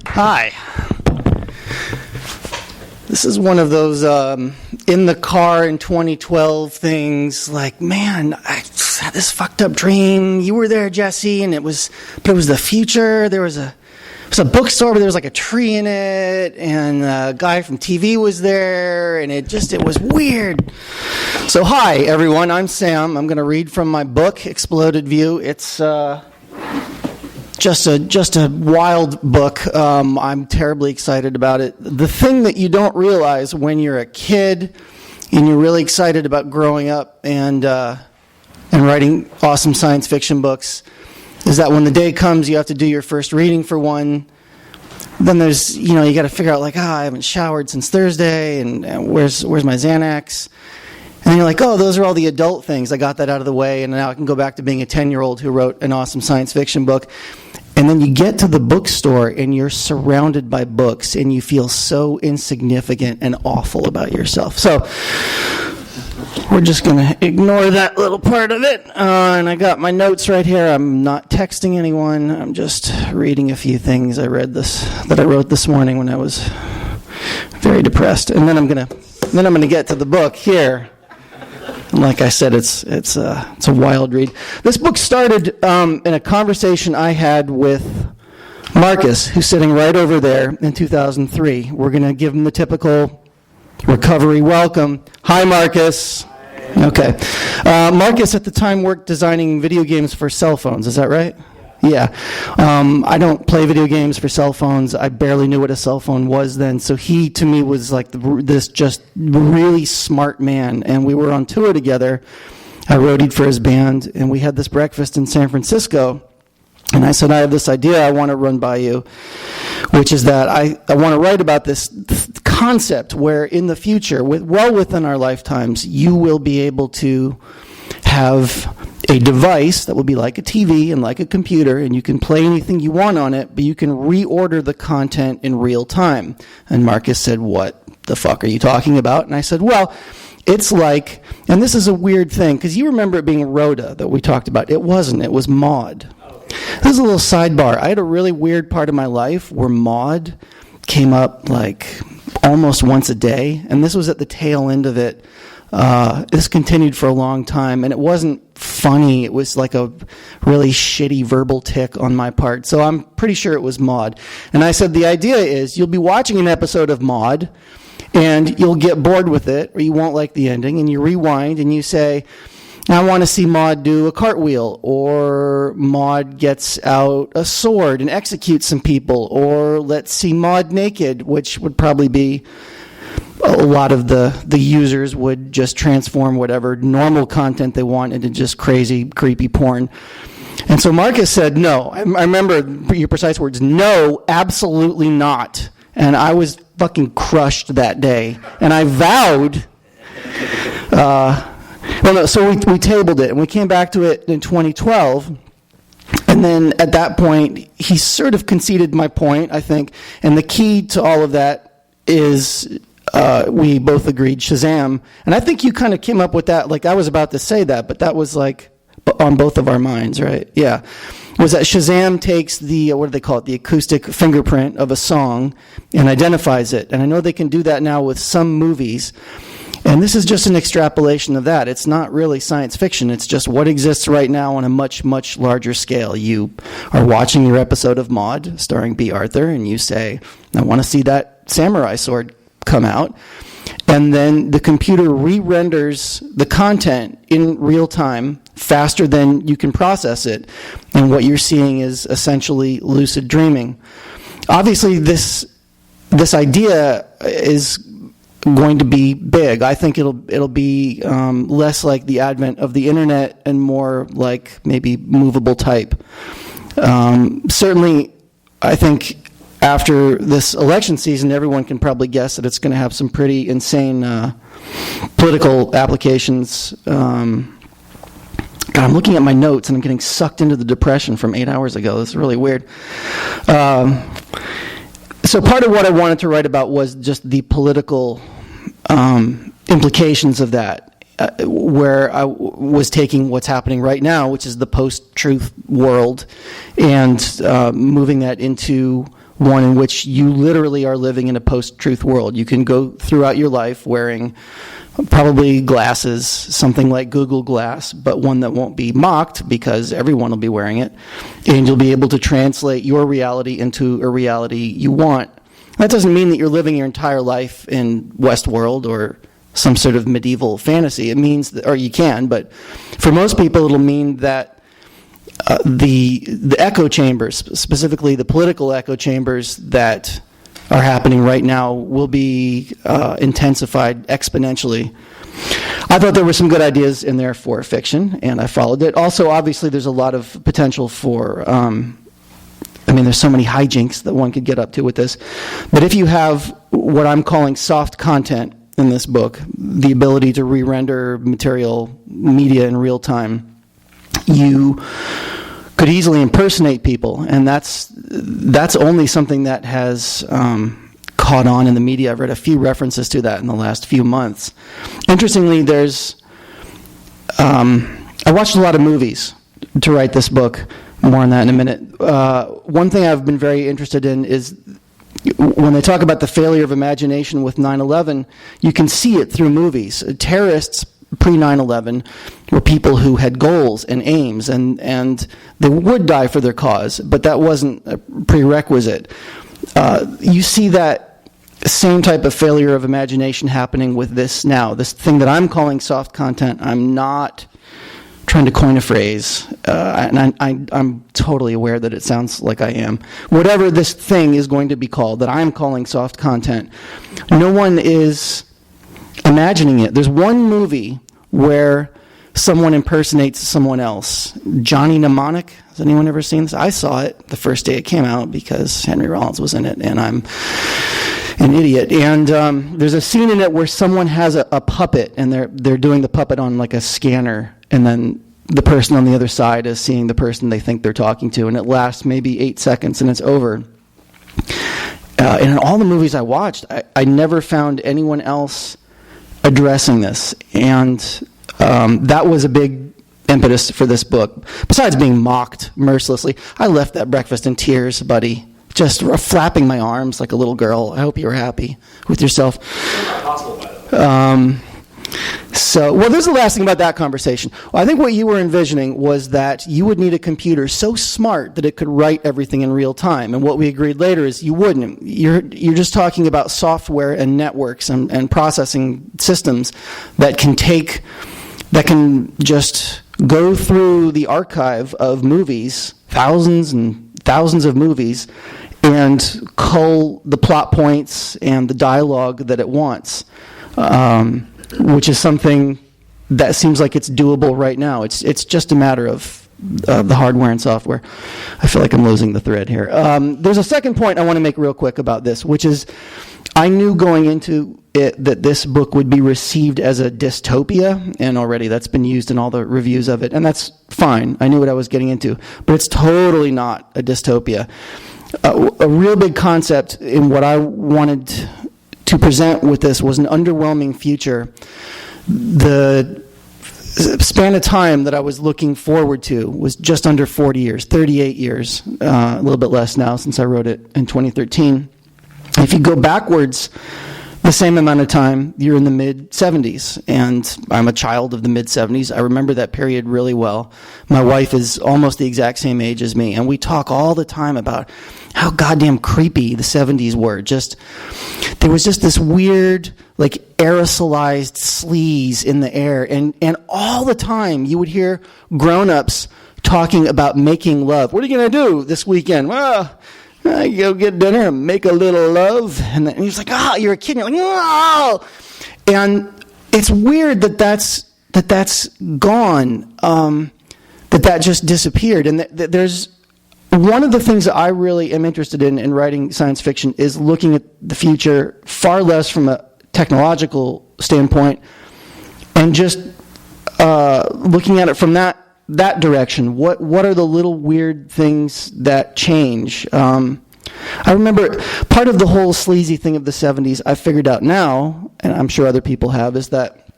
Hi. This is one of those in the car in 2012 things, like, man, I had this fucked up dream. You were there, Jesse, and it was the future. It was a bookstore, but there was like a tree in it, and a guy from TV was there, and it was weird. So hi, everyone, I'm Sam. I'm going to read from my book, Exploded View. It's just a wild book. I'm terribly excited about it. The thing that you don't realize when you're a kid and you're really excited about growing up and writing awesome science fiction books is that when the day comes you have to do your first reading for one, then there's, you got to figure out like, I haven't showered since Thursday, and where's my Xanax? And then you're like, oh, those are all the adult things. I got that out of the way, and now I can go back to being a 10-year-old who wrote an awesome science fiction book. And then you get to the bookstore, and you're surrounded by books, and you feel so insignificant and awful about yourself. So we're just going to ignore that little part of it. And I got my notes right here. I'm not texting anyone. I'm just reading a few things I wrote this morning when I was very depressed. And then I'm going to get to the book here. And like I said, it's a wild read. This book started in a conversation I had with Marcus, who's sitting right over there, in 2003. We're going to give him the typical recovery welcome. Hi, Marcus. Okay. Marcus at the time worked designing video games for cell phones. Is that right? Yeah. I don't play video games for cell phones. I barely knew what a cell phone was then. So he, to me, was like this just really smart man. And we were on tour together. I roadied for his band, and we had this breakfast in San Francisco. And I said, I have this idea I want to run by you, which is that I want to write about this concept where in the future, well within our lifetimes, you will be able to have a device that will be like a TV and like a computer, and you can play anything you want on it, but you can reorder the content in real time. And Marcus said, what the fuck are you talking about? And I said, well, it's like, and this is a weird thing, because you remember it being Rhoda that we talked about. It wasn't. It was Maud. This is a little sidebar. I had a really weird part of my life where Maud came up like almost once a day, and this was at the tail end of it. This continued for a long time, and it wasn't funny. It was like a really shitty verbal tick on my part. So I'm pretty sure it was Maud. And I said, the idea is you'll be watching an episode of Maud, and you'll get bored with it, or you won't like the ending, and you rewind, and you say, I want to see Maud do a cartwheel, or Maud gets out a sword and executes some people, or let's see Maud naked, which would probably be a lot of the users would just transform whatever normal content they want into just crazy, creepy porn. And so Marcus said, no. I remember your precise words, no, absolutely not. And I was fucking crushed that day. And I vowed, so we tabled it, and we came back to it in 2012. And then at that point, he sort of conceded my point, I think. And the key to all of that is we both agreed Shazam. And I think you kind of came up with that, like I was about to say that, but that was like on both of our minds, right? Yeah. Was that Shazam takes the, what do they call it, the acoustic fingerprint of a song and identifies it. And I know they can do that now with some movies. And this is just an extrapolation of that. It's not really science fiction. It's just what exists right now on a much, much larger scale. You are watching your episode of Maude, starring B. Arthur, and you say, I want to see that samurai sword come out. And then the computer re-renders the content in real time faster than you can process it. And what you're seeing is essentially lucid dreaming. Obviously, this idea is going to be big. I think it'll be less like the advent of the internet and more like maybe movable type. Certainly, I think after this election season, everyone can probably guess that it's going to have some pretty insane political applications. God, I'm looking at my notes and I'm getting sucked into the depression from 8 hours ago. This is really weird. So part of what I wanted to write about was just the political implications of that. where I was taking what's happening right now, which is the post-truth world, and moving that into one in which you literally are living in a post-truth world. You can go throughout your life wearing probably glasses, something like Google Glass, but one that won't be mocked because everyone will be wearing it, and you'll be able to translate your reality into a reality you want. That doesn't mean that you're living your entire life in Westworld or some sort of medieval fantasy. It means that, or you can, but for most people it'll mean that the echo chambers, specifically the political echo chambers that are happening right now, will be intensified exponentially. I thought there were some good ideas in there for fiction, and I followed it. Also, obviously, there's a lot of potential for, there's so many hijinks that one could get up to with this. But if you have what I'm calling soft content in this book, the ability to re-render material media in real time, you could easily impersonate people, and that's only something that has caught on in the media. I've read a few references to that in the last few months. Interestingly, I watched a lot of movies to write this book. More on that in a minute. One thing I've been very interested in is when they talk about the failure of imagination with 9/11, you can see it through movies. Terrorists pre-9/11 were people who had goals and aims, and they would die for their cause, but that wasn't a prerequisite. You see that same type of failure of imagination happening with this now. This thing that I'm calling soft content, I'm not trying to coin a phrase, and I'm totally aware that it sounds like I am. Whatever this thing is going to be called that I'm calling soft content, no one is imagining it. There's one movie where someone impersonates someone else. Johnny Mnemonic. Has anyone ever seen this? I saw it the first day it came out because Henry Rollins was in it, and I'm an idiot. And there's a scene in it where someone has a puppet, and they're doing the puppet on like a scanner, and then the person on the other side is seeing the person they think they're talking to, and it lasts maybe 8 seconds, and it's over. And in all the movies I watched, I never found anyone else addressing this, and that was a big impetus for this book. Besides being mocked mercilessly, I left that breakfast in tears, buddy, just flapping my arms like a little girl. I hope you were happy with yourself. Well, there's the last thing about that conversation. Well, I think what you were envisioning was that you would need a computer so smart that it could write everything in real time. And what we agreed later is you wouldn't. You're just talking about software and networks and processing systems that can just go through the archive of movies, thousands and thousands of movies, and cull the plot points and the dialogue that it wants. Which is something that seems like it's doable right now. It's just a matter of the hardware and software. I feel like I'm losing the thread here. There's a second point I want to make real quick about this, which is I knew going into it that this book would be received as a dystopia, and already that's been used in all the reviews of it, and that's fine. I knew what I was getting into, but it's totally not a dystopia. A real big concept in what I wanted to present with this was an underwhelming future. The span of time that I was looking forward to was just under 40 years, 38 years, a little bit less now since I wrote it in 2013. If you go backwards the same amount of time, you're in the mid-70s, and I'm a child of the mid-70s. I remember that period really well. My wife is almost the exact same age as me, and we talk all the time about how goddamn creepy the 70s were. There was just this weird, like, aerosolized sleaze in the air, and all the time you would hear grown-ups talking about making love. What are you going to do this weekend? Well, I go get dinner and make a little love. And he's like, you're a kid. And you're like, oh. And it's weird that's gone, that just disappeared. And there's one of the things that I really am interested in writing science fiction is looking at the future far less from a technological standpoint and just looking at it from that direction. What are the little weird things that change? I remember part of the whole sleazy thing of the 70s I figured out now, and I'm sure other people have, is that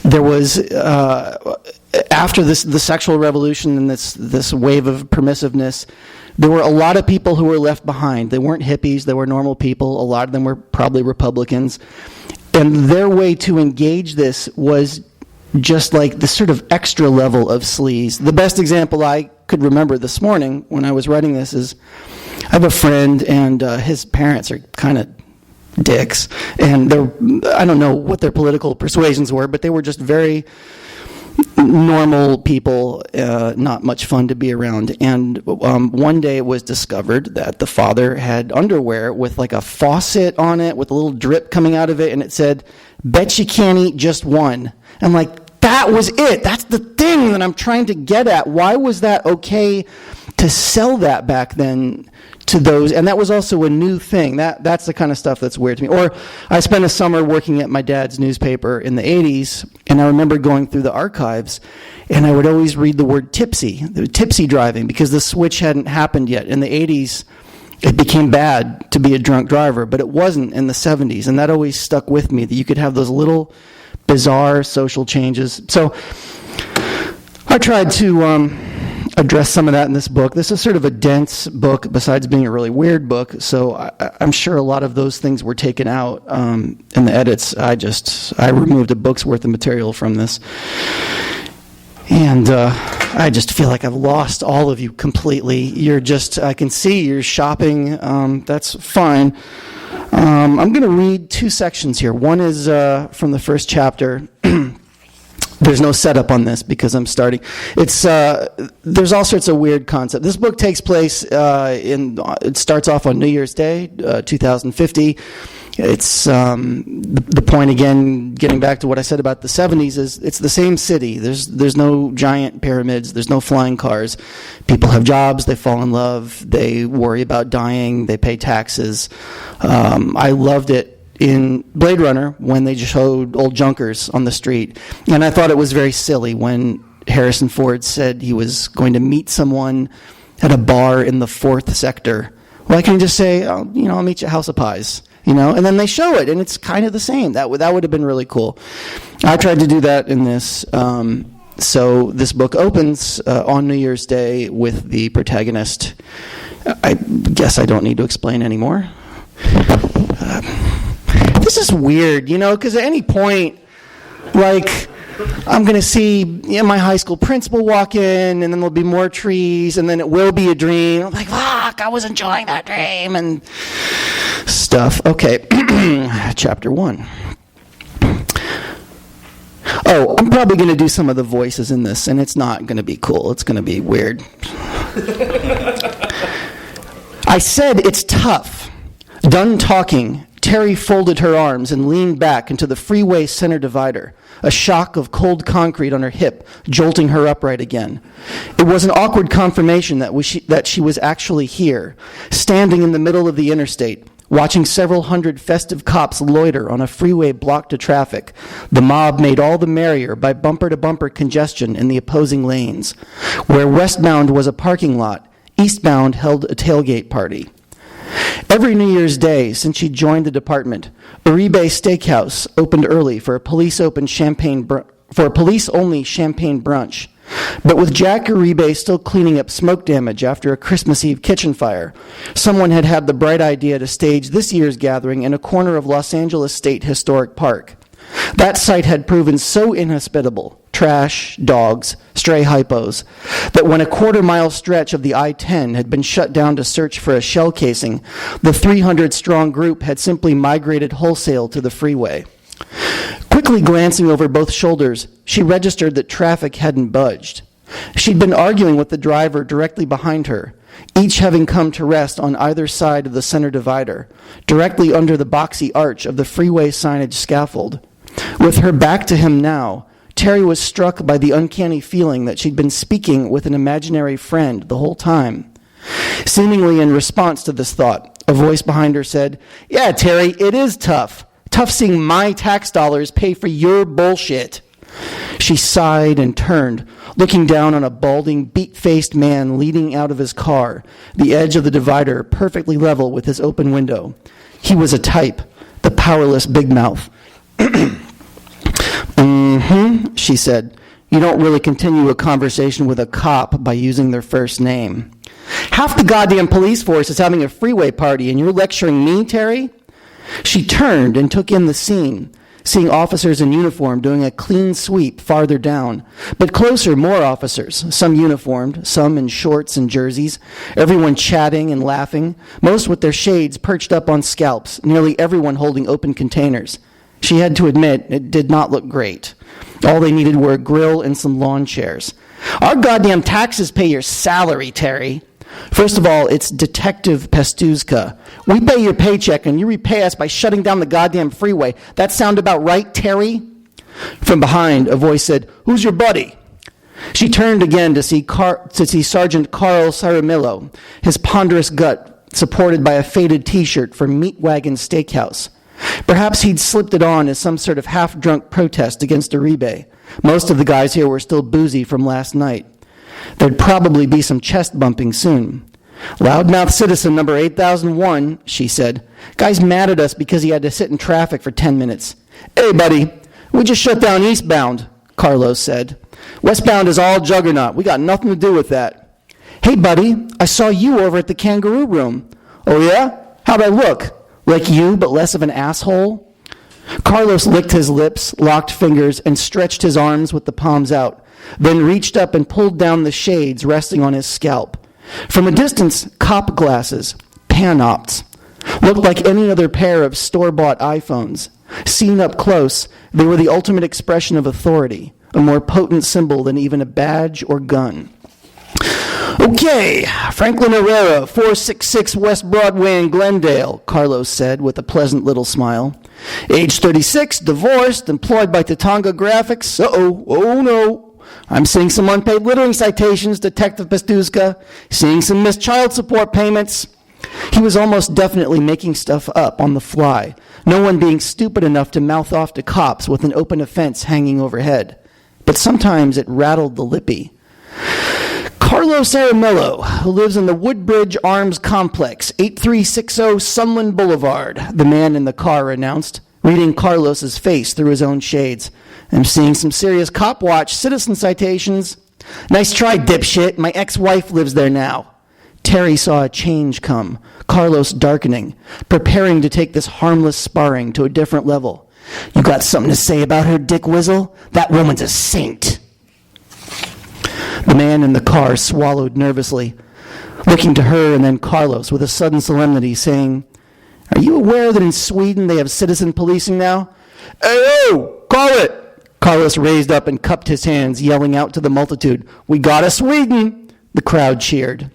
there was after the sexual revolution and this wave of permissiveness, there were a lot of people who were left behind. They weren't hippies, they were normal people. A lot of them were probably Republicans. And their way to engage this was just like the sort of extra level of sleaze. The best example I could remember this morning when I was writing this is, I have a friend and his parents are kind of dicks. And I don't know what their political persuasions were, but they were just very normal people, not much fun to be around. And one day it was discovered that the father had underwear with like a faucet on it with a little drip coming out of it, and it said, "Bet you can't eat just one." And like, that was it. That's the thing that I'm trying to get at. Why was that okay to sell that back then to those? And that was also a new thing. That's the kind of stuff that's weird to me. Or I spent a summer working at my dad's newspaper in the 80s, and I remember going through the archives, and I would always read the word tipsy driving, because the switch hadn't happened yet. In the 80s, it became bad to be a drunk driver, but it wasn't in the 70s, and that always stuck with me, that you could have those little bizarre social changes. So I tried to address some of that in this book. This is sort of a dense book, besides being a really weird book, so I'm sure a lot of those things were taken out in the edits. I removed a book's worth of material from this. And I just feel like I've lost all of you completely. I can see you're shopping. That's fine. I'm going to read two sections here. One is from the first chapter. There's no setup on this because I'm starting. There's all sorts of weird concepts. This book takes place it starts off on New Year's Day, 2050. It's the point, again, getting back to what I said about the 70s, is it's the same city. There's no giant pyramids. There's no flying cars. People have jobs. They fall in love. They worry about dying. They pay taxes. I loved it in Blade Runner when they showed old junkers on the street. And I thought it was very silly when Harrison Ford said he was going to meet someone at a bar in the 4th sector. Well, I can just say, I'll meet you at House of Pies. And then they show it, and it's kind of the same. That would have been really cool. I tried to do that in this. So this book opens on New Year's Day with the protagonist. I guess I don't need to explain anymore. This is weird, because at any point, like, I'm going to see my high school principal walk in, and then there'll be more trees, and then it will be a dream. I'm like, fuck, I was enjoying that dream, and stuff. Okay, chapter 1. Oh, I'm probably going to do some of the voices in this, and it's not going to be cool. It's going to be weird. I said it's tough. Done talking, Terry folded her arms and leaned back into the freeway center divider, a shock of cold concrete on her hip jolting her upright again. It was an awkward confirmation that she was actually here, standing in the middle of the interstate, watching several hundred festive cops loiter on a freeway blocked to traffic. The mob made all the merrier by bumper-to-bumper congestion in the opposing lanes. Where westbound was a parking lot, eastbound held a tailgate party. Every New Year's Day since she joined the department, Uribe Steakhouse opened early for a police-only champagne brunch. But with Jack Uribe still cleaning up smoke damage after a Christmas Eve kitchen fire, someone had the bright idea to stage this year's gathering in a corner of Los Angeles State Historic Park. That site had proven so inhospitable, trash, dogs, stray hypos, that when a quarter-mile stretch of the I-10 had been shut down to search for a shell casing, the 300-strong group had simply migrated wholesale to the freeway. Quickly glancing over both shoulders, she registered that traffic hadn't budged. She'd been arguing with the driver directly behind her, each having come to rest on either side of the center divider, directly under the boxy arch of the freeway signage scaffold. With her back to him now, Terry was struck by the uncanny feeling that she'd been speaking with an imaginary friend the whole time. Seemingly in response to this thought, a voice behind her said, "Yeah, Terry, it is tough. Tough seeing my tax dollars pay for your bullshit." She sighed and turned, looking down on a balding, beat-faced man leaning out of his car, the edge of the divider perfectly level with his open window. He was a type, the powerless big mouth. Mm-hmm, she said. You don't really continue a conversation with a cop by using their first name. Half the goddamn police force is having a freeway party, and you're lecturing me, Terry? She turned and took in the scene, seeing officers in uniform doing a clean sweep farther down. But closer, more officers, some uniformed, some in shorts and jerseys, everyone chatting and laughing, most with their shades perched up on scalps, nearly everyone holding open containers. She had to admit, it did not look great. All they needed were a grill and some lawn chairs. Our goddamn taxes pay your salary, Terry. First of all, it's Detective Pastuzka. We pay your paycheck and you repay us by shutting down the goddamn freeway. That sound about right, Terry? From behind, a voice said, "Who's your buddy?" She turned again to see Sergeant Carl Ciaramillo, his ponderous gut supported by a faded T-shirt from Meat Wagon Steakhouse. Perhaps he'd slipped it on as some sort of half-drunk protest against Uribe. Most of the guys here were still boozy from last night. There'd probably be some chest bumping soon. "Loudmouth citizen number 8001, she said. "Guy's mad at us because he had to sit in traffic for 10 minutes. "Hey, buddy, we just shut down eastbound," Carlos said. "Westbound is all juggernaut. We got nothing to do with that." "Hey, buddy, I saw you over at the Kangaroo Room." "Oh, yeah? How'd I look? Like you, but less of an asshole?" Carlos licked his lips, locked fingers, and stretched his arms with the palms out, then reached up and pulled down the shades resting on his scalp. From a distance, cop glasses, panopts, looked like any other pair of store-bought iPhones. Seen up close, they were the ultimate expression of authority, a more potent symbol than even a badge or gun. "Okay, Franklin Herrera, 466 West Broadway in Glendale," Carlos said with a pleasant little smile. "Age 36, divorced, employed by Tatanga Graphics. Oh no. I'm seeing some unpaid littering citations, Detective Pastuzka. Seeing some missed child support payments." He was almost definitely making stuff up on the fly, no one being stupid enough to mouth off to cops with an open offense hanging overhead. But sometimes it rattled the lippy. "Carlos Ciaramillo, who lives in the Woodbridge Arms Complex, 8360 Sunland Boulevard," the man in the car announced, reading Carlos's face through his own shades. "I'm seeing some serious cop watch citizen citations." "Nice try, dipshit. My ex-wife lives there now." Terry saw a change come, Carlos darkening, preparing to take this harmless sparring to a different level. "You got something to say about her, Dick Wizzle? That woman's a saint." The man in the car swallowed nervously, looking to her and then Carlos with a sudden solemnity, saying, "Are you aware that in Sweden they have citizen policing now?" "Ayo, call it!" Carlos raised up and cupped his hands, yelling out to the multitude, "We got a Sweden!" The crowd cheered.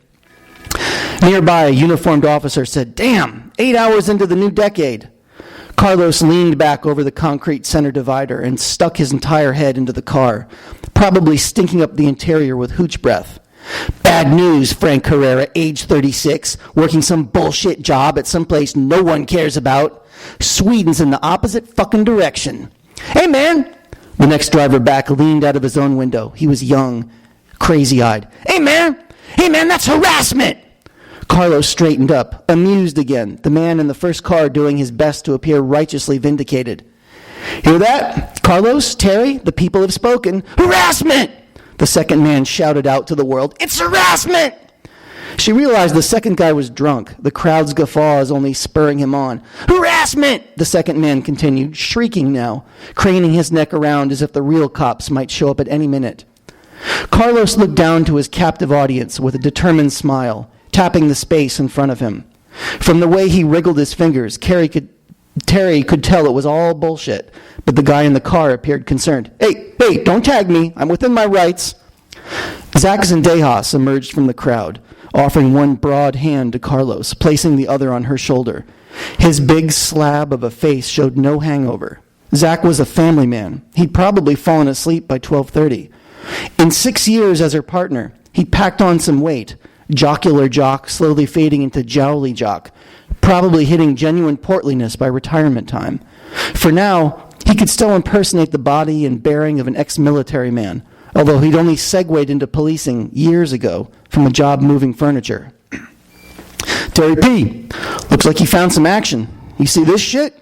Nearby, a uniformed officer said, "Damn, 8 hours into the new decade." Carlos leaned back over the concrete center divider and stuck his entire head into the car, probably stinking up the interior with hooch breath. "Bad news, Frank Herrera, age 36, working some bullshit job at some place no one cares about. Sweden's in the opposite fucking direction." "Hey, man!" The next driver back leaned out of his own window. He was young, crazy-eyed. Hey, man, that's harassment!" Carlos straightened up, amused again, the man in the first car doing his best to appear righteously vindicated. "Hear that? Carlos, Terry, the people have spoken." "Harassment!" The second man shouted out to the world. "It's harassment!" She realized the second guy was drunk, the crowd's guffaws only spurring him on. "Harassment!" the second man continued, shrieking now, craning his neck around as if the real cops might show up at any minute. Carlos looked down to his captive audience with a determined smile, tapping the space in front of him. From the way he wriggled his fingers, Terry could tell it was all bullshit, but the guy in the car appeared concerned. Hey, don't tag me. I'm within my rights." Zach Zendejas emerged from the crowd, offering one broad hand to Carlos, placing the other on her shoulder. His big slab of a face showed no hangover. Zach was a family man. He'd probably fallen asleep by 12:30. In 6 years as her partner, he'd packed on some weight, jocular jock slowly fading into jowly jock, probably hitting genuine portliness by retirement time. For now, he could still impersonate the body and bearing of an ex-military man, although he'd only segued into policing years ago from a job moving furniture. "Terry P., looks like you found some action. You see this shit?"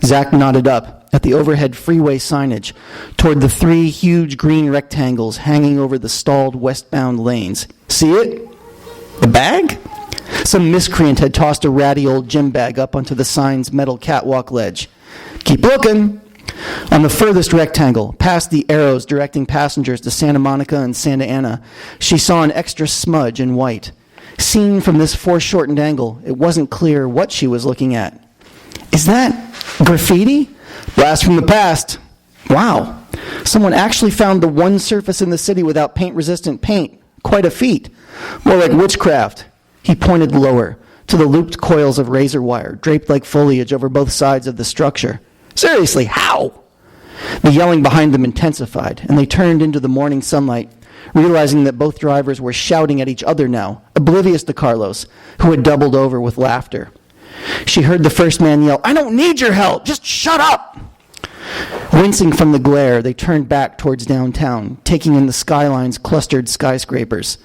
Zach nodded up. at the overhead freeway signage toward the 3 huge green rectangles hanging over the stalled westbound lanes. See it? The bag? Some miscreant had tossed a ratty old gym bag up onto the sign's metal catwalk ledge. Keep looking. On the furthest rectangle, past the arrows directing passengers to Santa Monica and Santa Ana, she saw an extra smudge in white. Seen from this foreshortened angle, it wasn't clear what she was looking at. Is that graffiti? Blast from the past. Wow. Someone actually found the one surface in the city without paint-resistant paint. Quite a feat. More like witchcraft. He pointed lower, to the looped coils of razor wire, draped like foliage over both sides of the structure. Seriously, how? The yelling behind them intensified, and they turned into the morning sunlight, realizing that both drivers were shouting at each other now, oblivious to Carlos, who had doubled over with laughter. She heard the first man yell, "I don't need your help, just shut up!" Wincing from the glare, they turned back towards downtown, taking in the skyline's clustered skyscrapers.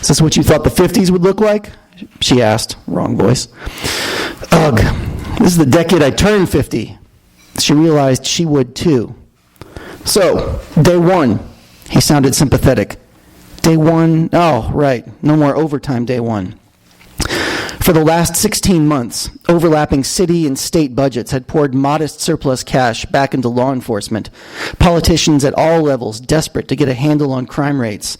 "Is this what you thought the 50s would look like?" she asked. Wrong voice. "Ugh, this is the decade I turned 50. She realized she would too. "So, day one." He sounded sympathetic. "Day one? Oh, right. No more overtime day one." For the last 16 months, overlapping city and state budgets had poured modest surplus cash back into law enforcement, politicians at all levels desperate to get a handle on crime rates.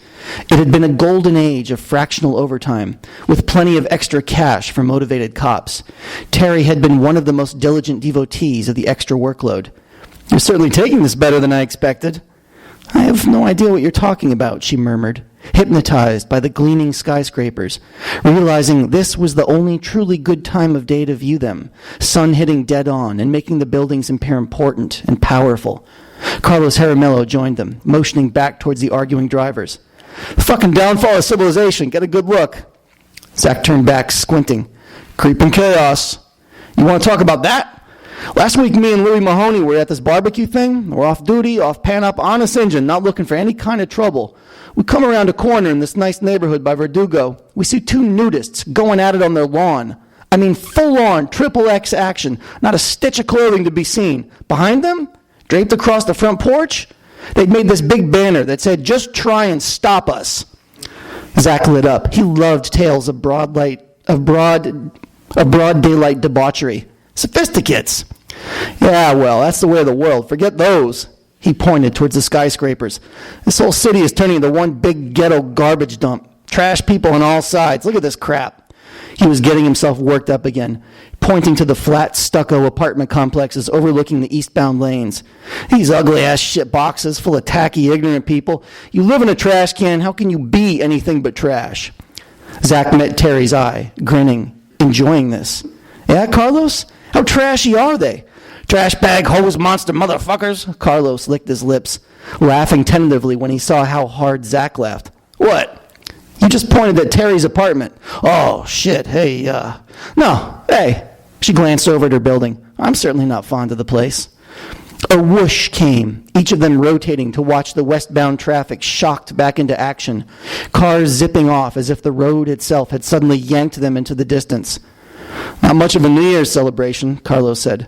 It had been a golden age of fractional overtime, with plenty of extra cash for motivated cops. Terry had been one of the most diligent devotees of the extra workload. "You're certainly taking this better than I expected." "I have no idea what you're talking about," she murmured, hypnotized by the gleaming skyscrapers, realizing this was the only truly good time of day to view them, sun hitting dead on and making the buildings appear important and powerful. Carlos Jaramillo joined them, motioning back towards the arguing drivers. "The fucking downfall of civilization. Get a good look." Zach turned back, squinting. "Creeping chaos. You want to talk about that? Last week, me and Louis Mahoney were at this barbecue thing. We're off duty, off pan-up, honest engine, not looking for any kind of trouble. We come around a corner in this nice neighborhood by Verdugo. We see 2 nudists going at it on their lawn. I mean, full-on, triple X action. Not a stitch of clothing to be seen. Behind them, draped across the front porch, they'd made this big banner that said, 'Just try and stop us.'" Zach lit up. He loved tales of broad daylight debauchery. Sophisticates. "Yeah, well, that's the way of the world. Forget those." He pointed towards the skyscrapers. "This whole city is turning into one big ghetto garbage dump. Trash people on all sides. Look at this crap." He was getting himself worked up again, pointing to the flat stucco apartment complexes overlooking the eastbound lanes. "These ugly-ass shit boxes full of tacky, ignorant people. You live in a trash can. How can you be anything but trash?" Zach met Terry's eye, grinning, enjoying this. "Yeah, Carlos? How trashy are they?" "Trash bag, hose, monster motherfuckers." Carlos licked his lips, laughing tentatively when he saw how hard Zach laughed. "What? You just pointed at Terry's apartment." "Oh, shit, hey, no, hey." She glanced over at her building. "I'm certainly not fond of the place." A whoosh came, each of them rotating to watch the westbound traffic shocked back into action, cars zipping off as if the road itself had suddenly yanked them into the distance. "Not much of a New Year's celebration," Carlos said.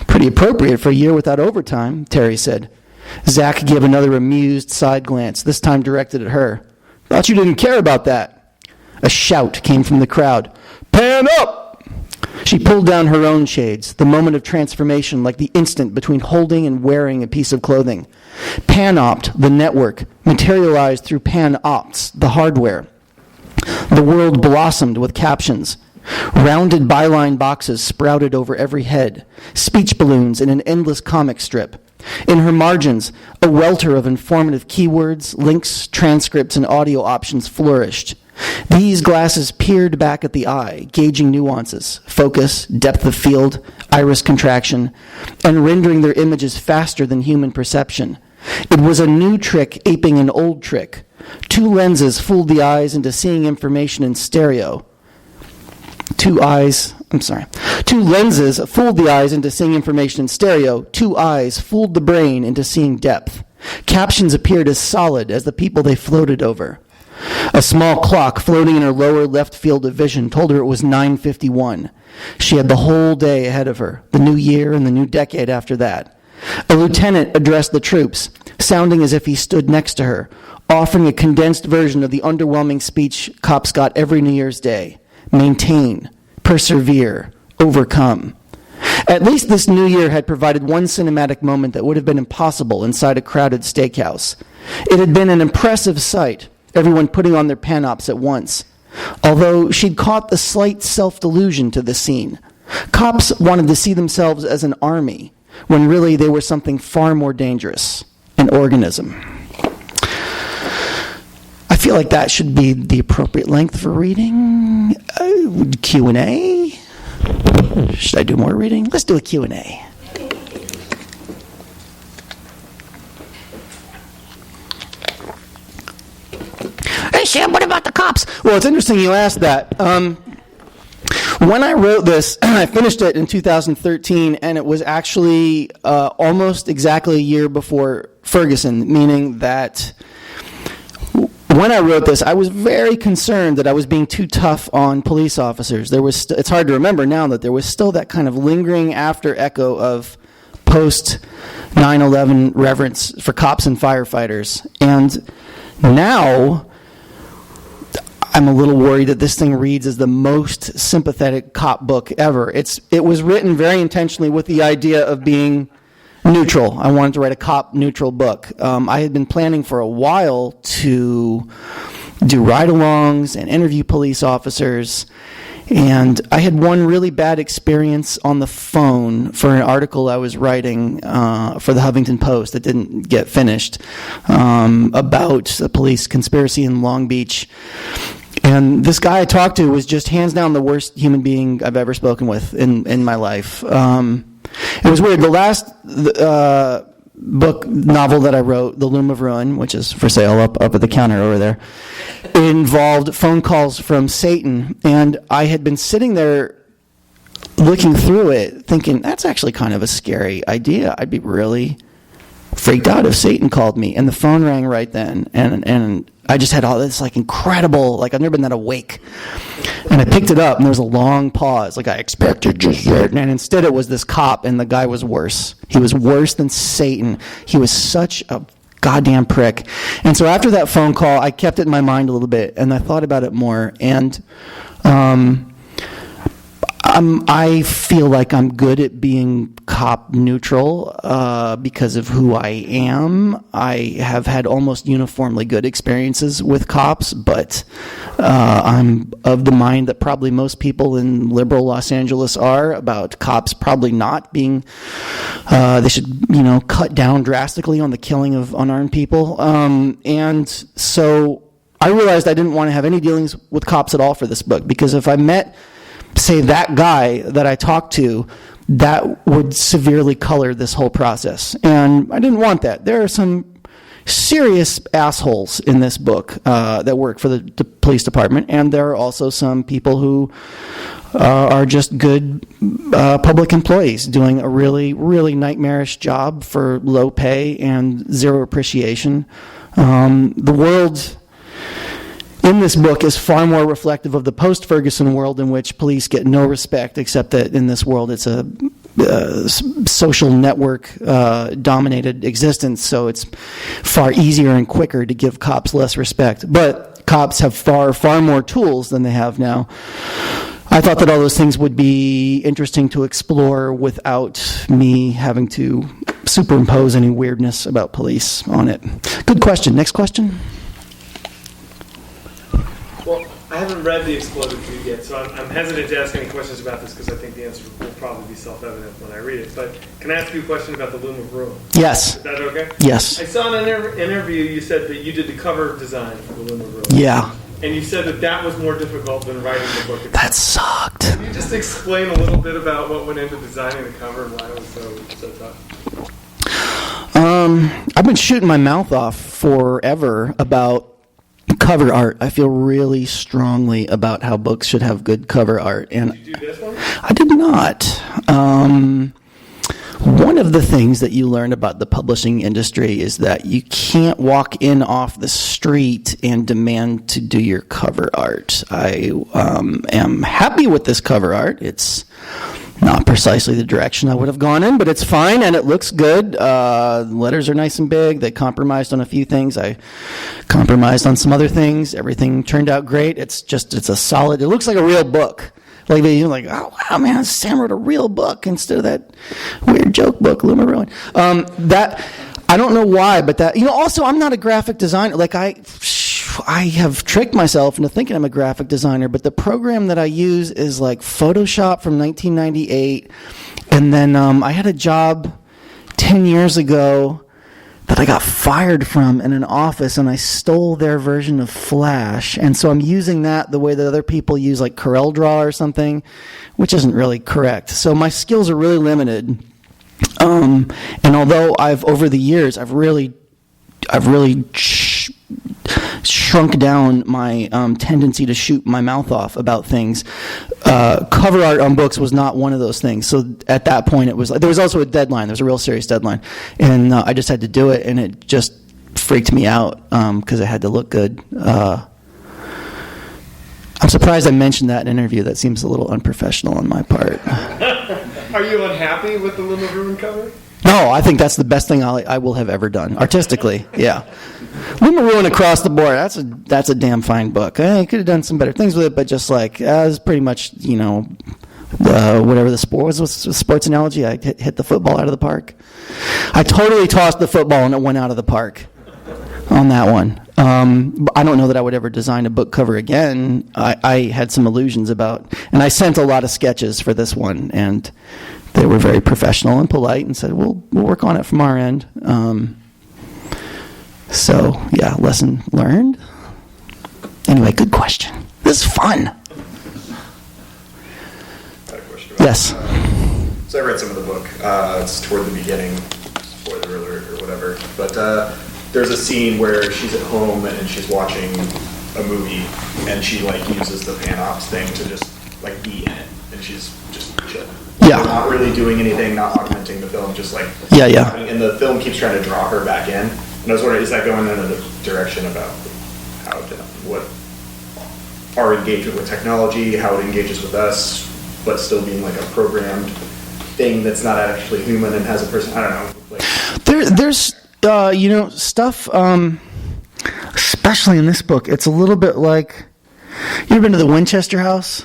"Pretty appropriate for a year without overtime," Terry said. Zach gave another amused side glance, this time directed at her. "Thought you didn't care about that." A shout came from the crowd. "Pan up!" She pulled down her own shades, the moment of transformation like the instant between holding and wearing a piece of clothing. Panopt, the network, materialized through Panopts, the hardware. The world blossomed with captions. Rounded byline boxes sprouted over every head, speech balloons in an endless comic strip. In her margins, a welter of informative keywords, links, transcripts, and audio options flourished. These glasses peered back at the eye, gauging nuances, focus, depth of field, iris contraction, and rendering their images faster than human perception. It was a new trick aping an old trick. 2 lenses fooled the eyes into seeing information in stereo. 2 lenses fooled the eyes into seeing information in stereo. 2 eyes fooled the brain into seeing depth. Captions appeared as solid as the people they floated over. A small clock floating in her lower left field of vision told her it was 9:51. She had the whole day ahead of her, the new year and the new decade after that. A lieutenant addressed the troops, sounding as if he stood next to her, offering a condensed version of the underwhelming speech cops got every New Year's Day. Maintain, persevere, overcome. At least this new year had provided one cinematic moment that would have been impossible inside a crowded steakhouse. It had been an impressive sight, everyone putting on their panops at once. Although she'd caught the slight self-delusion to the scene. Cops wanted to see themselves as an army, when really they were something far more dangerous, an organism. I feel like that should be the appropriate length for reading. Q&A? Should I do more reading? Let's do a Q&A. Hey, Sam, what about the cops? Well, it's interesting you asked that. When I wrote this, I finished it in 2013, and it was actually almost exactly a year before Ferguson, meaning that when I wrote this, I was very concerned that I was being too tough on police officers. It's hard to remember now that there was still that kind of lingering after echo of post 9/11 reverence for cops and firefighters. And now I'm a little worried that this thing reads as the most sympathetic cop book ever. It was written very intentionally with the idea of being neutral. I wanted to write a cop-neutral book. I had been planning for a while to do ride-alongs and interview police officers, and I had one really bad experience on the phone for an article I was writing for the Huffington Post that didn't get finished about a police conspiracy in Long Beach. And this guy I talked to was just hands down the worst human being I've ever spoken with in my life. It was weird. The last novel that I wrote, The Loom of Ruin, which is for sale up at the counter over there, involved phone calls from Satan. And I had been sitting there looking through it thinking, that's actually kind of a scary idea. I'd be really freaked out if Satan called me. And the phone rang right then. And I just had all this incredible, I've never been that awake. And I picked it up, and there was a long pause, I expected just that. And instead it was this cop, and the guy was worse. He was worse than Satan. He was such a goddamn prick. And so after that phone call, I kept it in my mind a little bit, and I thought about it more. And I feel like I'm good at being cop neutral because of who I am. I have had almost uniformly good experiences with cops, but I'm of the mind that probably most people in liberal Los Angeles are about cops probably not being, they should, cut down drastically on the killing of unarmed people. And so I realized I didn't want to have any dealings with cops at all for this book, because if I met, say, that guy that I talked to, that would severely color this whole process. And I didn't want that. There are some serious assholes in this book that work for the police department, and there are also some people who are just good public employees doing a really, really nightmarish job for low pay and zero appreciation. The world in this book is far more reflective of the post-Ferguson world, in which police get no respect, except that in this world it's a social network dominated existence, so it's far easier and quicker to give cops less respect. But cops have far, far more tools than they have now. I thought that all those things would be interesting to explore without me having to superimpose any weirdness about police on it. Good question. Next question. Well, I haven't read The Exploded Feud yet, so I'm hesitant to ask any questions about this because I think the answer will probably be self-evident when I read it. But can I ask you a question about The Loom of Ruin? Yes. Is that okay? Yes. I saw in an interview you said that you did the cover design for The Loom of Ruin. Yeah. And you said that was more difficult than writing the book itself. That sucked. Can you just explain a little bit about what went into designing the cover and why it was so tough? I've been shooting my mouth off forever about cover art. I feel really strongly about how books should have good cover art. And did you do this one? I did not. One of the things that you learn about the publishing industry is that you can't walk in off the street and demand to do your cover art. I am happy with this cover art. It's not precisely the direction I would have gone in, but it's fine and it looks good. Letters are nice and big. They compromised on a few things. I compromised on some other things. Everything turned out great. It's a solid, it looks like a real book. Like, you're like, oh, wow, man, Sam wrote a real book instead of that weird joke book, Loom of Ruin. I don't know why, but also, I'm not a graphic designer. Like, I have tricked myself into thinking I'm a graphic designer, but the program that I use is like Photoshop from 1998. And then I had a job 10 years ago that I got fired from in an office, and I stole their version of Flash. And so I'm using that the way that other people use like CorelDRAW or something, which isn't really correct. So my skills are really limited. And although over the years, I've really shrunk down my tendency to shoot my mouth off about things. Cover art on books was not one of those things. So at that point, it was there was also a deadline. There was a real serious deadline, and I just had to do it, and it just freaked me out because it had to look good. I'm surprised I mentioned that in an interview. That seems a little unprofessional on my part. Are you unhappy with the Loom of Ruin cover? No, I think that's the best thing I will have ever done artistically. Yeah, Loom of Ruin across the board. That's a damn fine book. I could have done some better things with it, but just like it's pretty much whatever the sport was. What's the sports analogy? I hit the football out of the park. I totally tossed the football and it went out of the park on that one. I don't know that I would ever design a book cover again. I had some illusions about, and I sent a lot of sketches for this one, and they were very professional and polite and said, we'll work on it from our end. So, yeah, lesson learned. Anyway, good question. This is fun. I had a question about Yes. So I read some of the book. It's toward the beginning, spoiler alert or whatever. But there's a scene where she's at home and she's watching a movie, and she uses the Panops thing to just be in it, and she's just chilling. Yeah. Not really doing anything, not augmenting the film, just Yeah. And the film keeps trying to draw her back in. And I was wondering, is that going in a direction about what our engagement with technology, how it engages with us, but still being a programmed thing that's not actually human and has a person? I don't know. There's stuff, especially in this book, it's a little bit like, you ever been to the Winchester House?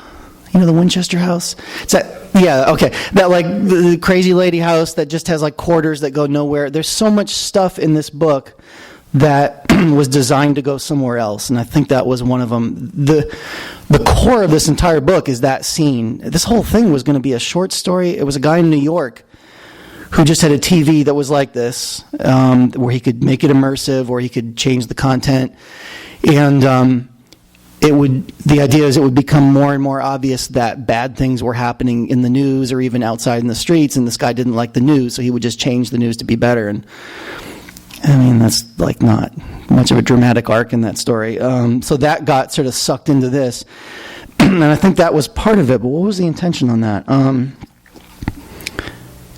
You know the Winchester House? It's that, yeah, okay. That the crazy lady house that just has quarters that go nowhere. There's so much stuff in this book that was designed to go somewhere else, and I think that was one of them. The core of this entire book is that scene. This whole thing was going to be a short story. It was a guy in New York who just had a TV that was like this, where he could make it immersive, or he could change the content, and the idea is it would become more and more obvious that bad things were happening in the news or even outside in the streets, and this guy didn't like the news, so he would just change the news to be better. And I mean, that's not much of a dramatic arc in that story. So that got sort of sucked into this, and I think that was part of it. But what was the intention on that?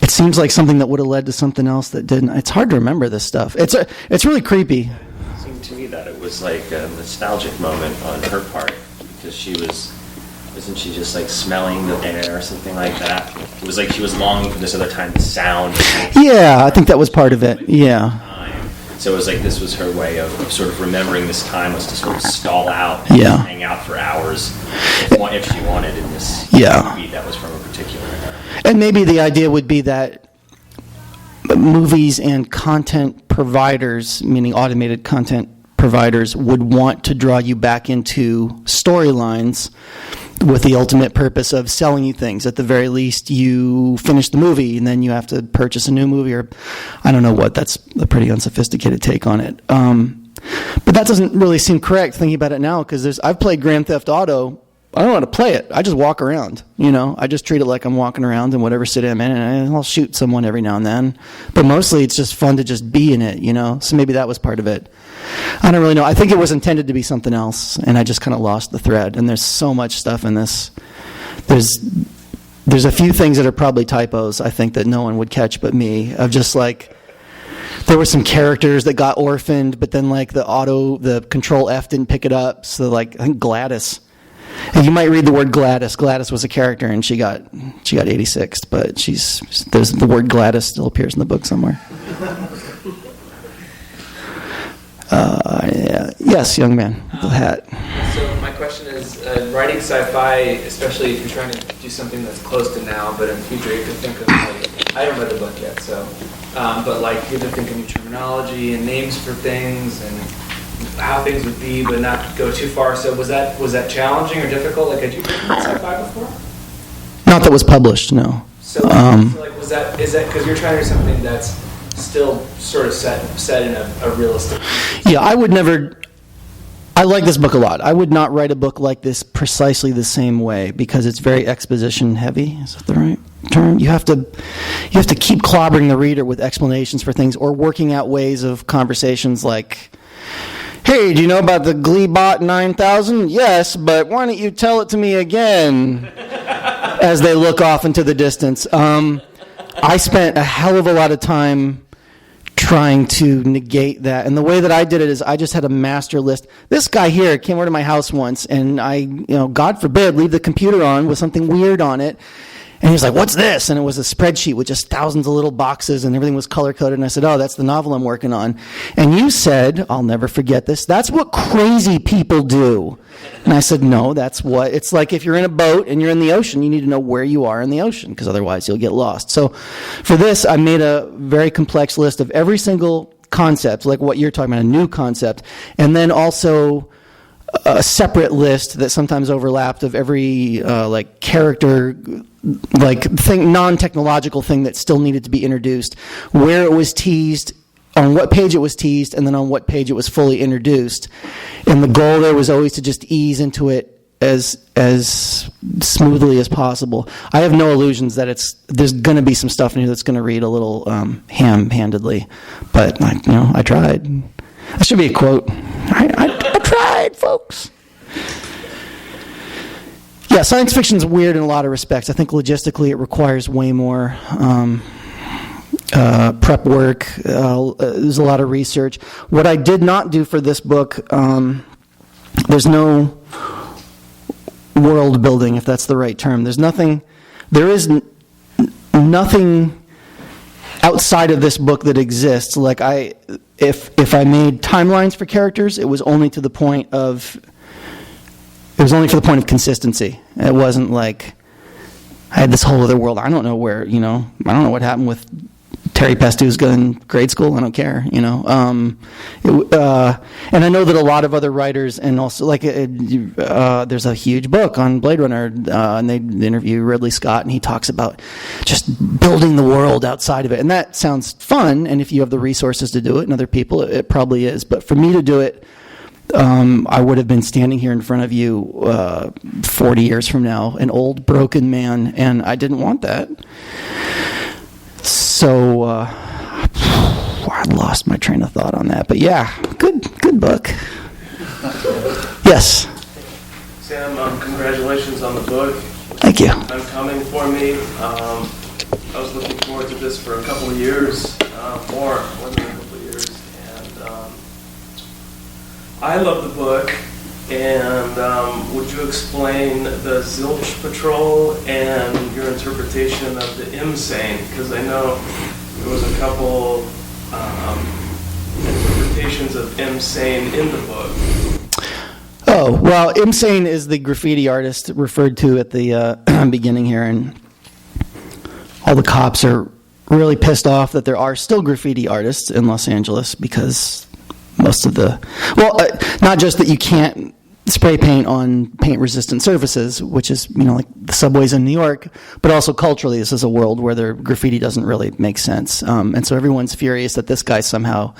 It seems like something that would have led to something else that didn't. It's hard to remember this stuff. It's really creepy. It seemed to me that it was like a nostalgic moment on her part, because wasn't she just smelling the air or something like that? It was like she was longing for this other time, the sound. Yeah, I think that was part of it. Yeah. So it was this was her way of sort of remembering this time, was to sort of stall out and hang out for hours if she wanted in this movie that was from a particular era. And maybe the idea would be that movies and content providers, meaning automated content providers, would want to draw you back into storylines with the ultimate purpose of selling you things. At the very least, you finish the movie and then you have to purchase a new movie, or I don't know what. That's a pretty unsophisticated take on it. But that doesn't really seem correct thinking about it now, because I've played Grand Theft Auto. I don't know how to play it. I just walk around, I just treat it like I'm walking around in whatever city I'm in, and I'll shoot someone every now and then. But mostly it's just fun to just be in it, So maybe that was part of it. I don't really know. I think it was intended to be something else, and I just kind of lost the thread. And there's so much stuff in this. there's a few things that are probably typos, I think, that no one would catch but me, of just like, there were some characters that got orphaned, but then like the control F didn't pick it up, so like, I think Gladys. And you might read the word Gladys. Gladys was a character, and she got 86th, but there's the word Gladys still appears in the book somewhere. Yeah. Yes, young man, the hat. So my question is, writing sci-fi, especially if you're trying to do something that's close to now, but in the future you could think of, like, I haven't read the book yet, so, but like you have to think of new terminology and names for things and how things would be, but not go too far. So was that challenging or difficult? Like, had you written sci-fi before? Not that was published, no. So like, is that because you're trying to do something that's still sort of set in a realistic? Yeah, I like this book a lot. I would not write a book like this precisely the same way, because it's very exposition heavy. Is that the right term? You have to keep clobbering the reader with explanations for things, or working out ways of conversations like, hey, do you know about the Gleebot 9000? Yes, but why don't you tell it to me again? As they look off into the distance. I spent a hell of a lot of time trying to negate that. And the way that I did it is I just had a master list. This guy here came over to my house once, and I, God forbid, leave the computer on with something weird on it. And he was like, what's this? And it was a spreadsheet with just thousands of little boxes, and everything was color-coded. And I said, oh, that's the novel I'm working on. And you said, I'll never forget this, that's what crazy people do. And I said, no, it's like if you're in a boat and you're in the ocean, you need to know where you are in the ocean, because otherwise you'll get lost. So for this, I made a very complex list of every single concept, like what you're talking about, a new concept, and then also a separate list that sometimes overlapped of every like character, like thing, non-technological thing that still needed to be introduced, where it was teased, on what page it was teased, and then on what page it was fully introduced. And the goal there was always to just ease into it as smoothly as possible. I have no illusions that there's going to be some stuff in here that's going to read a little ham-handedly, but I tried. That should be a quote. I tried, folks. Yeah, science fiction's weird in a lot of respects. I think logistically it requires way more prep work. There's a lot of research. What I did not do for this book, there's no world building, if that's the right term. There is nothing outside of this book that exists. Like if I made timelines for characters, it was only to the point of consistency. It wasn't like I had this whole other world. I don't know where, I don't know what happened with Terry Pastuska in grade school. I don't care, and I know that a lot of other writers, and also there's a huge book on Blade Runner, and they interview Ridley Scott, and he talks about just building the world outside of it, and that sounds fun. And if you have the resources to do it, and other people, it probably is. But for me to do it, I would have been standing here in front of you 40 years from now, an old broken man, and I didn't want that. So I lost my train of thought on that. But yeah, good book. Yes. Sam, congratulations on the book. Thank you. Coming for me. I was looking forward to this for a couple of years, more than a couple of years, and I love the book. And would you explain the Zilch Patrol and your interpretation of the Imsane? Because I know there was a couple interpretations of Imsane in the book. Oh, well, Imsane is the graffiti artist referred to at the beginning here, and all the cops are really pissed off that there are still graffiti artists in Los Angeles, because most of not just that you can't spray paint on paint-resistant surfaces, which is, like the subways in New York, but also culturally, this is a world where their graffiti doesn't really make sense. And so everyone's furious that this guy somehow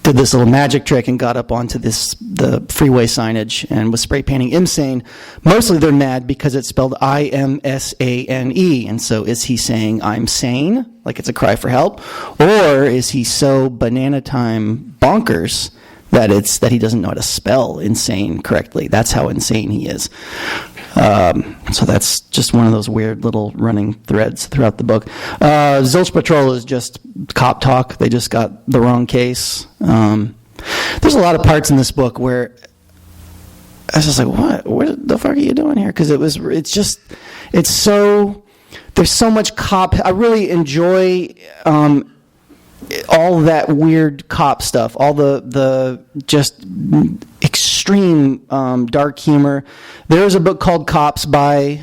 did this little magic trick and got up onto the freeway signage and was spray painting Imsane. Mostly they're mad because it's spelled I-M-S-A-N-E. And so is he saying I'm sane, like it's a cry for help? Or is he so banana time bonkers that he doesn't know how to spell insane correctly. That's how insane he is. So that's just one of those weird little running threads throughout the book. Zilch Patrol is just cop talk. They just got the wrong case. There's a lot of parts in this book where I was just like, what the fuck are you doing here? Because it's so, there's so much cop. I really enjoy all that weird cop stuff, all the just extreme dark humor. There's a book called Cops by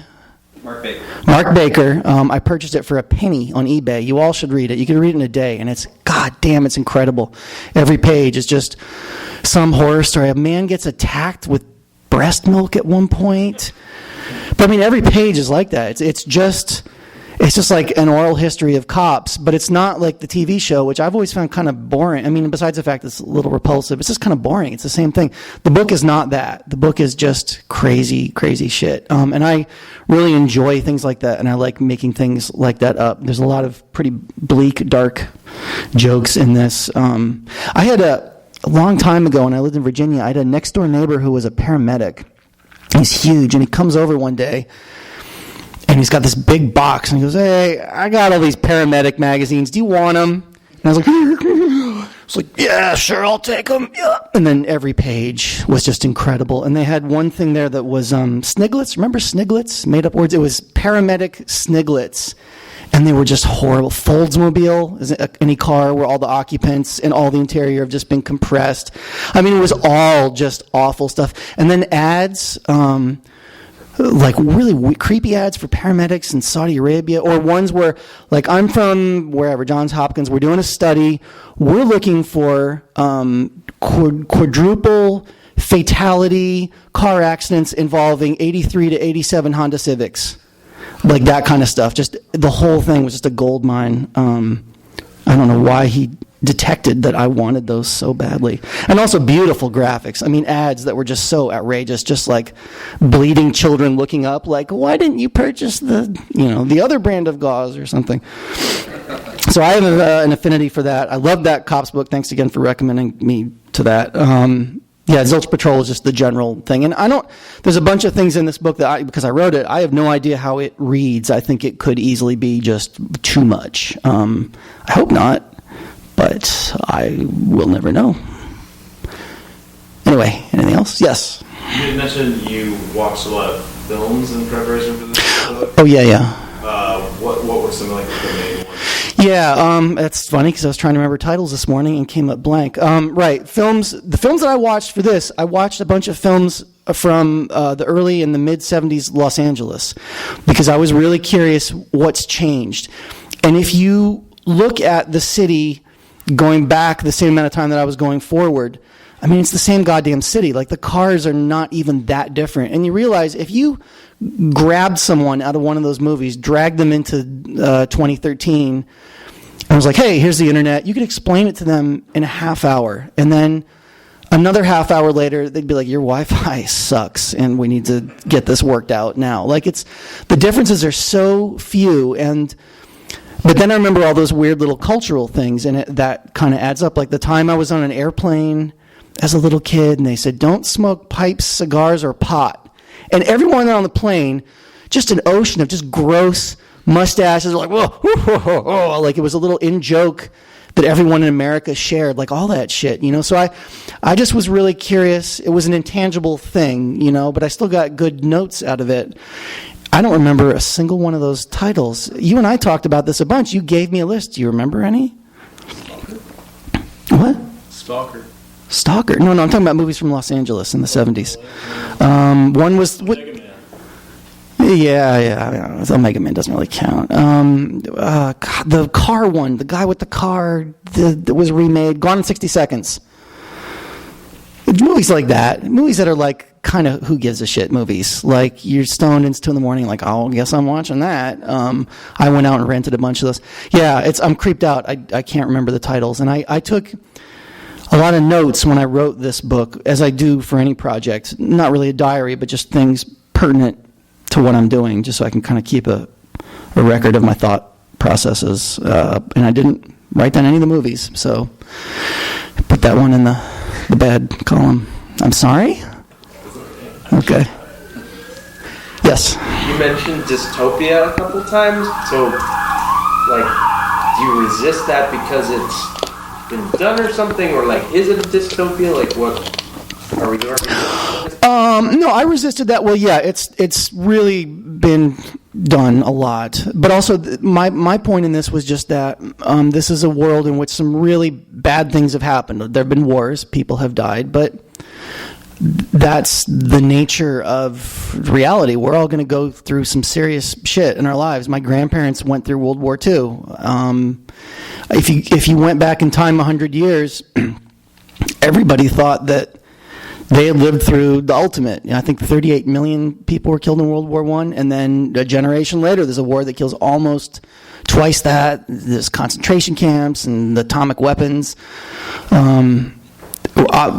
Mark Baker. Mark Baker. I purchased it for $0.01 on eBay. You all should read it. You can read it in a day, and it's, god damn, it's incredible. Every page is just some horror story. A man gets attacked with breast milk at one point. But I mean, every page is like that. It's just like an oral history of cops, but it's not like the TV show, which I've always found kind of boring. I mean, besides the fact it's a little repulsive, it's just kind of boring. It's the same thing. The book is not that. The book is just crazy, crazy shit. And I really enjoy things like that, and I like making things like that up. There's a lot of pretty bleak, dark jokes in this. I had a long time ago when I lived in Virginia, I had a next door neighbor who was a paramedic. He's huge, and he comes over one day, and he's got this big box, and he goes, hey, I got all these paramedic magazines. Do you want them? And I was like, yeah, sure, I'll take them. Yeah. And then every page was just incredible. And they had one thing there that was sniglets. Remember sniglets? Made up words. It was paramedic sniglets. And they were just horrible. Foldsmobile is any car where all the occupants and all the interior have just been compressed. I mean, it was all just awful stuff. And then ads, like really creepy ads for paramedics in Saudi Arabia, or ones where, like, I'm from wherever, Johns Hopkins, we're doing a study, we're looking for quadruple fatality car accidents involving 83 to 87 Honda Civics. Like that kind of stuff. Just the whole thing was just a gold mine. I don't know why he detected that I wanted those so badly. And also beautiful graphics. I mean, ads that were just so outrageous, just like bleeding children looking up, like, why didn't you purchase the other brand of gauze or something? So I have an affinity for that. I love that Cops book. Thanks again for recommending me to that. Yeah, Zilch Patrol is just the general thing. And there's a bunch of things in this book that because I wrote it, I have no idea how it reads. I think it could easily be just too much. I hope not, but I will never know. Anyway, anything else? Yes? You had mentioned you watched a lot of films in preparation for this book. Oh, yeah. What were some like the main ones? Yeah, that's funny because I was trying to remember titles this morning and came up blank. Right, films. The films that I watched for this, I watched a bunch of films from the early and the mid-'70s Los Angeles because I was really curious what's changed. And if you look at the city going back the same amount of time that I was going forward, I mean, it's the same goddamn city. Like, the cars are not even that different. And you realize if you grabbed someone out of one of those movies, dragged them into 2013, and was like, hey, here's the internet, you could explain it to them in a half hour. And then another half hour later, they'd be like, your Wi-Fi sucks, and we need to get this worked out now. Like, the differences are so few. But then I remember all those weird little cultural things, and that kind of adds up. Like the time I was on an airplane as a little kid, and they said, don't smoke pipes, cigars, or pot. And everyone on the plane, just an ocean of just gross mustaches, like, whoa, whoa, whoa, whoa. Like it was a little in-joke that everyone in America shared, like all that shit, So I just was really curious. It was an intangible thing, but I still got good notes out of it. I don't remember a single one of those titles. You and I talked about this a bunch. You gave me a list. Do you remember any? What? Stalker. No, I'm talking about movies from Los Angeles in the 70s. One was... Yeah. Omega Man doesn't really count. The car one. The guy with the car that was remade. Gone in 60 Seconds. Movies like that. Movies that are like kind of who gives a shit movies. Like you're stoned, it's 2 a.m, like, oh, I guess I'm watching that. I went out and rented a bunch of those. Yeah, I'm creeped out. I can't remember the titles. And I took a lot of notes when I wrote this book, as I do for any project. Not really a diary, but just things pertinent to what I'm doing, just so I can kind of keep a record of my thought processes. And I didn't write down any of the movies, so put that one in the the bad column. I'm sorry? Okay. Yes. You mentioned dystopia a couple times, so, like, do you resist that because it's been done or something, or, like, is it a dystopia? Like, what are we doing? No, I resisted that. Well, yeah, it's really been done a lot. But also, my point in this was just that this is a world in which some really bad things have happened. There have been wars, people have died, but that's the nature of reality. We're all going to go through some serious shit in our lives. My grandparents went through World War II. If you went back in time 100 years, everybody thought that they had lived through the ultimate. I think 38 million people were killed in World War I, and then a generation later, there's a war that kills almost twice that. There's concentration camps and atomic weapons.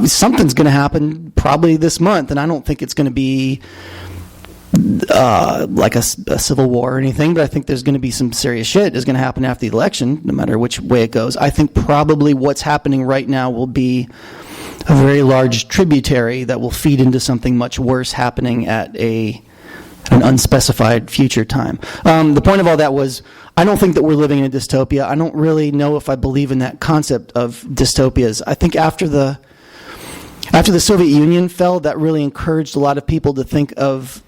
Something's going to happen probably this month, and I don't think it's going to be like a civil war or anything, but I think there's going to be some serious shit is going to happen after the election, no matter which way it goes. I think probably what's happening right now will be a very large tributary that will feed into something much worse happening at an unspecified future time. The point of all that was, I don't think that we're living in a dystopia. I don't really know if I believe in that concept of dystopias. I think after the Soviet Union fell, that really encouraged a lot of people to think of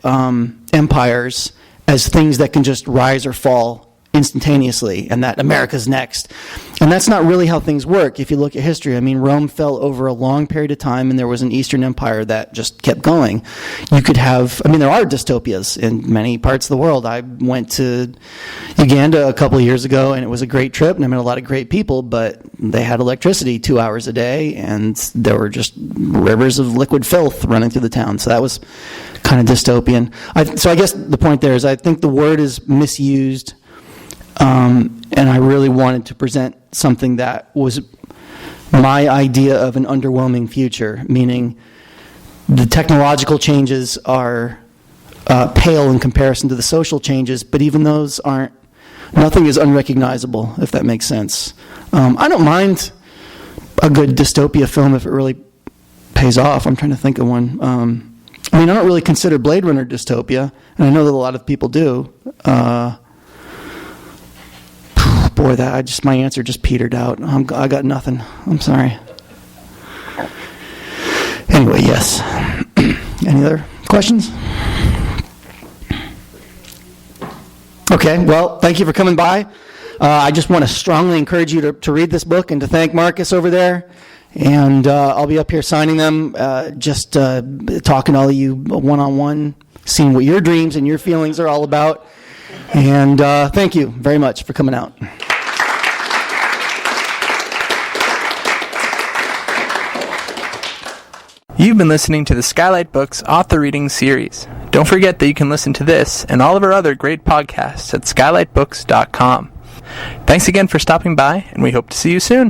empires as things that can just rise or fall instantaneously, and that America's next. And that's not really how things work. If you look at history, I mean, Rome fell over a long period of time, and there was an Eastern Empire that just kept going. You could have, there are dystopias in many parts of the world. I went to Uganda a couple of years ago, and it was a great trip, and I met a lot of great people, but they had electricity 2 hours a day, and there were just rivers of liquid filth running through the town. So that was kind of dystopian. So I guess the point there is, I think the word is misused. And I really wanted to present something that was my idea of an underwhelming future, meaning the technological changes are pale in comparison to the social changes, but even those nothing is unrecognizable, if that makes sense. I don't mind a good dystopia film if it really pays off. I'm trying to think of one. I don't really consider Blade Runner dystopia, and I know that a lot of people do. Boy, my answer just petered out. I got nothing. I'm sorry. Anyway, yes. Any other questions? Okay, well, thank you for coming by. I just want to strongly encourage you to read this book and to thank Marcus over there. And I'll be up here signing them, just talking to all of you one-on-one, seeing what your dreams and your feelings are all about. And thank you very much for coming out. You've been listening to the Skylight Books Author Reading Series. Don't forget that you can listen to this and all of our other great podcasts at skylightbooks.com. Thanks again for stopping by, and we hope to see you soon.